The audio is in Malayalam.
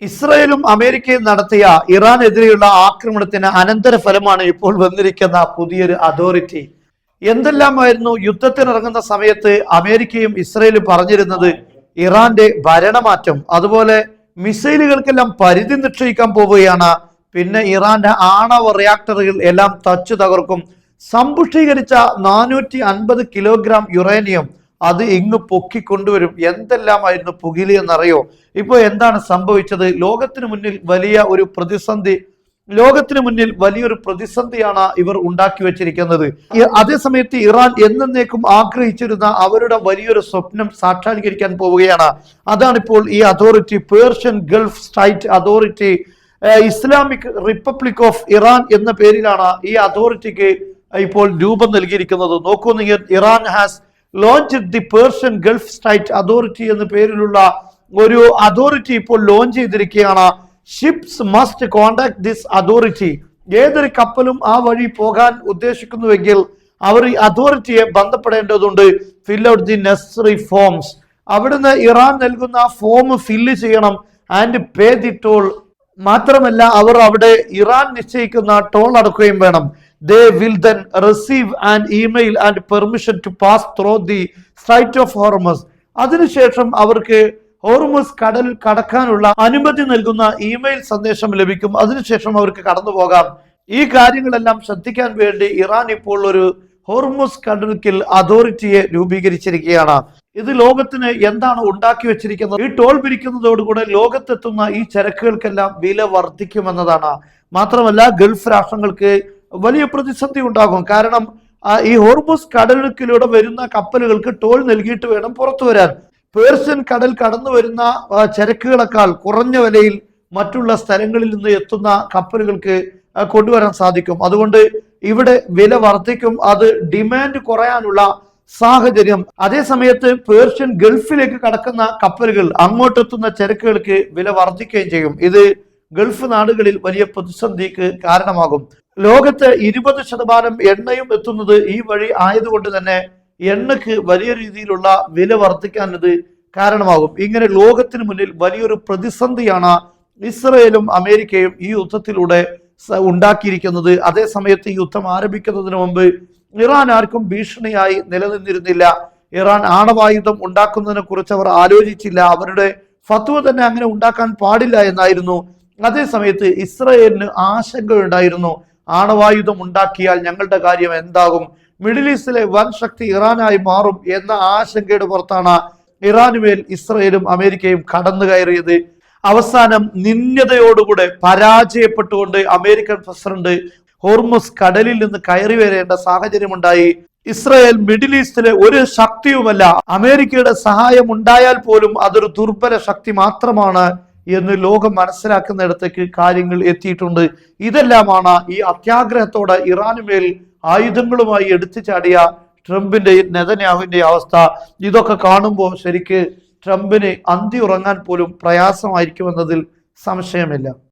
ഇസ്രയേലും അമേരിക്കയും നടത്തിയ ഇറാനെതിരെയുള്ള ആക്രമണത്തിന് അനന്തരഫലമാണ് ഇപ്പോൾ വന്നിരിക്കുന്ന പുതിയൊരു അതോറിറ്റി. എന്തെല്ലാമായിരുന്നു യുദ്ധത്തിനിറങ്ങുന്ന സമയത്ത് അമേരിക്കയും ഇസ്രയേലും പറഞ്ഞിരുന്നത്? ഇറാന്റെ ഭരണമാറ്റം, അതുപോലെ മിസൈലുകൾക്കെല്ലാം പരിധി നിശ്ചയിക്കാൻ പോവുകയാണ്, പിന്നെ ഇറാന്റെ ആണവ റിയാക്ടറുകൾ എല്ലാം തച്ചു തകർക്കും, സമ്പുഷ്ടീകരിച്ച 450 കിലോഗ്രാം യുറേനിയം അത് ഇങ്ങ് പൊക്കിക്കൊണ്ടുവരും. എന്തെല്ലാമായിരുന്നു പുകിലി എന്നറിയോ? ഇപ്പൊ എന്താണ് സംഭവിച്ചത്? വലിയൊരു പ്രതിസന്ധിയാണ് ഇവർ ഉണ്ടാക്കി വെച്ചിരിക്കുന്നത്. അതേസമയത്ത് ഇറാൻ എന്നേക്കും ആഗ്രഹിച്ചിരുന്ന അവരുടെ വലിയൊരു സ്വപ്നം സാക്ഷാത്കരിക്കാൻ പോവുകയാണ്. അതാണിപ്പോൾ ഈ authority, Persian Gulf state authority, Islamic Republic of Iran എന്ന പേരിലാണ് ഈ അതോറിറ്റിക്ക് ഇപ്പോൾ രൂപം നൽകിയിരിക്കുന്നത്. നോക്കൂ നിങ്ങൾ, Iran has launch the Persian Gulf state authority എന്ന പേരിലുള്ള ഒരു അതോറിറ്റി ഇപ്പോൾ ലോഞ്ച് ചെയ്തിരിക്കുകയാണ്. Ships must contact this authority. ഏതൊരു കപ്പലും ആ വഴി പോകാൻ ഉദ്ദേശിക്കുന്നുവെങ്കിൽ അവർ ഈ അതോറിറ്റിയെ ബന്ധപ്പെടേണ്ടതുണ്ട്. Fill out the necessary forms. അവിടുന്ന് ഇറാൻ നൽകുന്ന ഫോം ഫില്ല് ചെയ്യണം. And pay the toll. മാത്രമല്ല അവർ അവിടെ ഇറാൻ നിശ്ചയിക്കുന്ന ടോൾ അടക്കുകയും വേണം. They will then receive an email and permission to pass through the Strait of Hormuz. അതിനുശേഷം അവർക്ക് ഹോർമുസ് കടൽ കടക്കാനുള്ള അനുമതി നൽകുന്ന ഇമെയിൽ സന്ദേശം ലഭിക്കും. അതിനുശേഷം അവർക്ക് കടന്നു പോകാം. ഈ കാര്യങ്ങളെല്ലാം ശ്രദ്ധിക്കാൻ വേണ്ടി ഇറാൻ ഇപ്പോൾ ഒരു ഹോർമുസ് കടൽക്കൽ അതോറിറ്റിയെ രൂപീകരിച്ചിരിക്കുകയാണ്. ഇത് ലോകത്തിന് എന്താണ് ഉണ്ടാക്കി വെച്ചിരിക്കുന്നത്? ഈ ടോൾ പിരിക്കുന്നതോടുകൂടെ ലോകത്തെത്തുന്ന ഈ ചരക്കുകൾക്കെല്ലാം വില വർദ്ധിക്കുമെന്നതാണ്. മാത്രമല്ല ഗൾഫ് രാഷ്ട്രങ്ങൾക്ക് വലിയ പ്രതിസന്ധി ഉണ്ടാകും. കാരണം ഈ ഹോർമുസ് കടലിലൂടെ വരുന്ന കപ്പലുകൾക്ക് ടോൾ നൽകിയിട്ട് വേണം പുറത്തു വരാൻ. പേർഷ്യൻ കടൽ കടന്നു വരുന്ന ചരക്കുകളെക്കാൾ കുറഞ്ഞ വിലയിൽ മറ്റുള്ള സ്ഥലങ്ങളിൽ നിന്ന് എത്തുന്ന കപ്പലുകൾക്ക് കൊണ്ടുവരാൻ സാധിക്കും. അതുകൊണ്ട് ഇവിടെ വില വർദ്ധിക്കും. അത് ഡിമാൻഡ് കുറയാനുള്ള സാഹചര്യം. അതേ സമയത്ത് പേർഷ്യൻ ഗൾഫിലേക്ക് കടക്കുന്ന കപ്പലുകൾ, അങ്ങോട്ടെത്തുന്ന ചരക്കുകൾക്ക് വില വർദ്ധിക്കുകയും ചെയ്യും. ഇത് ഗൾഫ് നാടുകളിൽ വലിയ പ്രതിസന്ധിക്ക് കാരണമാകും. ലോകത്ത് 20% എണ്ണയും എത്തുന്നത് ഈ വഴി ആയതുകൊണ്ട് തന്നെ എണ്ണയ്ക്ക് വലിയ രീതിയിലുള്ള വില വർദ്ധിക്കാൻ ഇത് കാരണമാകും. ഇങ്ങനെ ലോകത്തിന് മുന്നിൽ വലിയൊരു പ്രതിസന്ധിയാണ് ഇസ്രയേലും അമേരിക്കയും ഈ യുദ്ധത്തിലൂടെ ഉണ്ടാക്കിയിരിക്കുന്നത്. അതേസമയത്ത് ഈ യുദ്ധം ആരംഭിക്കുന്നതിന് മുമ്പ് ഇറാൻ ആർക്കും ഭീഷണിയായി നിലനിന്നിരുന്നില്ല. ഇറാൻ ആണവായുധം ഉണ്ടാക്കുന്നതിനെ കുറിച്ച് അവർ ആലോചിച്ചില്ല. അവരുടെ ഫത്വ തന്നെ അങ്ങനെ ഉണ്ടാക്കാൻ പാടില്ല എന്നായിരുന്നു. അതേസമയത്ത് ഇസ്രയേലിന് ആശങ്കയുണ്ടായിരുന്നു. ആണവായുധം ഉണ്ടാക്കിയാൽ ഞങ്ങളുടെ കാര്യം എന്താകും? മിഡിൽ ഈസ്റ്റിലെ വൻ ശക്തി ഇറാനായി മാറും എന്ന ആശങ്കയുടെ പുറത്താണ് ഇറാനുമേൽ ഇസ്രയേലും അമേരിക്കയും കടന്നു കയറിയത്. അവസാനം നിന്ദ്യതയോടുകൂടെ പരാജയപ്പെട്ടുകൊണ്ട് അമേരിക്കൻ പ്രസിഡന്റ് ഹോർമുസ് കടലിൽ നിന്ന് കയറി വരേണ്ട സാഹചര്യമുണ്ടായി. ഇസ്രയേൽ മിഡിൽ ഈസ്റ്റിലെ ഒരു ശക്തിയുമല്ല. അമേരിക്കയുടെ സഹായം ഉണ്ടായാൽ പോലും അതൊരു ദുർബല ശക്തി മാത്രമാണ് എന്ന് ലോകം മനസ്സിലാക്കുന്നിടത്തേക്ക് കാര്യങ്ങൾ എത്തിയിട്ടുണ്ട്. ഇതെല്ലാമാണ് ഈ അത്യാഗ്രഹത്തോടെ ഇറാനുമേൽ ആയുധങ്ങളുമായി എടുത്തു ചാടിയ ട്രംപിന്റെയും നെതന്യാഹുവിന്റെ അവസ്ഥ. ഇതൊക്കെ കാണുമ്പോൾ ശരിക്ക് ട്രംപിന് അന്തി ഉറങ്ങാൻ പോലും പ്രയാസമായിരിക്കുമെന്നതിൽ സംശയമില്ല.